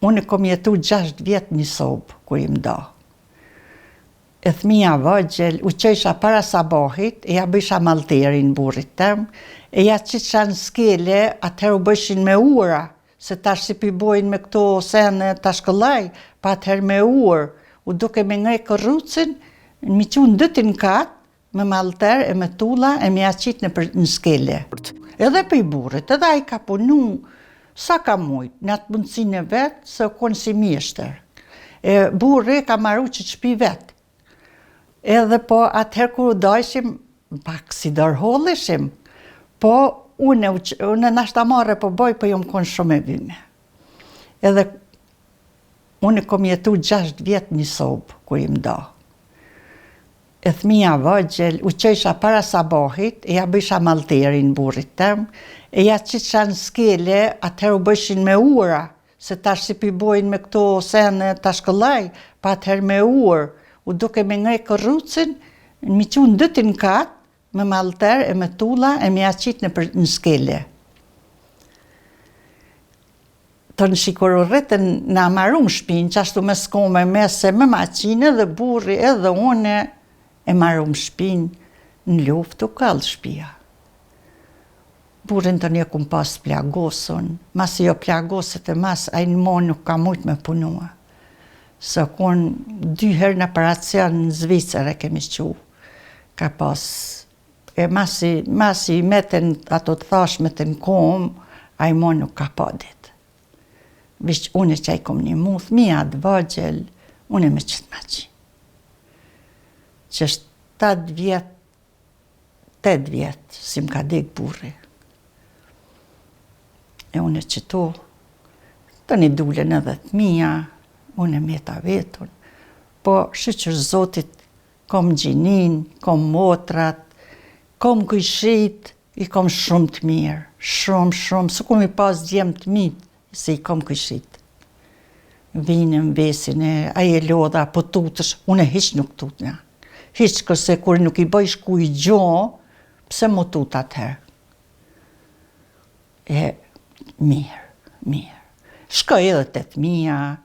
Unë kom jetu 6 vjetë një sobë, kur i mda. E thmija vëgjel, u qesha para sabahit, e ja bësha malterin burit tem, e ja qiqa në skele, atëherë u bëshin me ura, se tash si pibojnë me këto sene tash këllaj, pa atëherë me ur, u duke me ngrej kërrucin, mi qunë dëtin katë, me malter e me tulla e me ja qit në skele. Edhe për i burit, edhe a i ka punu, sa ka mujt, në atë mundësin e vetë, se konë si mjeshtër. E burri ka marru që qpi vetë. Edhe po atëherë kur u dajshim, pak si dërholleshim, po une nashta marre po boj, po jom konë shumë e vime. Edhe une kom jetu 6 vjetë një sobë, kur i mda. E thmija vëgjel, u qesha para sabahit, e ja bësha malterin burit tem, e ja qiqa në skele, atëherë u bëshin me ura, se tash si pibojnë me këto sene tash këllaj, pa atëherë me ur, u duke me ngrej kërrucin, mi qunë dëtin katë, me malter e me tulla e me ja qit në skele. Të në shikur u rritën në amarum shpinë, që ashtu me skome mese me maqine dhe burri edhe une, e marum shpinë në luftë u kallë shpia. Burin të një kum pas plagosën, mas jo plagoset e mas, a i në mon nuk ka mujt me punua. Së konë 2 herë në operacion në Zvicër e kemi qu. Ka pas, e masi meten ato të thashmet në kom, a i mon nuk ka padit. Vishë une që a i kom një muth, mija të vëgjel, une me qitë maqi. Që 7 vjetë, 8 vjetë, si m'ka dek burri. E une qëto, të një dulen edhe të mija, une meta vetën, po shqyqër Zotit, kom gjinin, kom motrat, kom kujshit, i kom shumë të mirë, shumë, së kom i pas djemë të mitë, se i kom kujshit. Vinëm, vesin e, aje lodha, po tutësh, une hiq nuk tutënja. Hiq kërse kur nuk i bëjsh ku i gjo, pse më tut atëherë. E mirë. Shkoj edhe 8.000,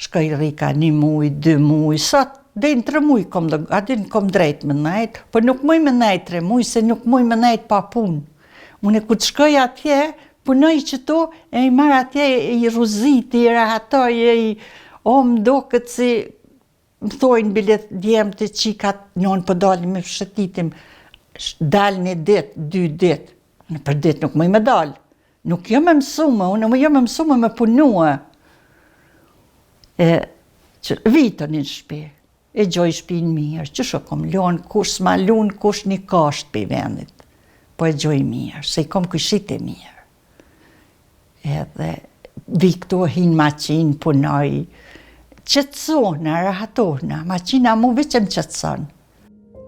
shkoj rika 1 muj, 2 muj, sot dhe në 3 muj adin kom drejt me najt, po nuk muj me najt 3 muj, se nuk muj me najt pa pun. Une ku të shkoj atje, punoj qëto, e i marrë atje i ruziti, i rahatoj, më do këtë si më thojnë bilet djemë të qikat, njën për dalim me fshetitim, dalë një dit, 2 dit, në për dit nuk mëj me dalë. Nuk jo me mësume, unë më jo me mësume me punua. Vitën në shpi, e gjoj shpin mirë, që shë kom lonë, kush s'ma lunë, kush një kasht për vendit. Po e gjoj mirë, se i kom këshit e mirë. Edhe vikto hinë maqin, punoj, qëtësona, rahatohna, maqina mu veqem qëtëson.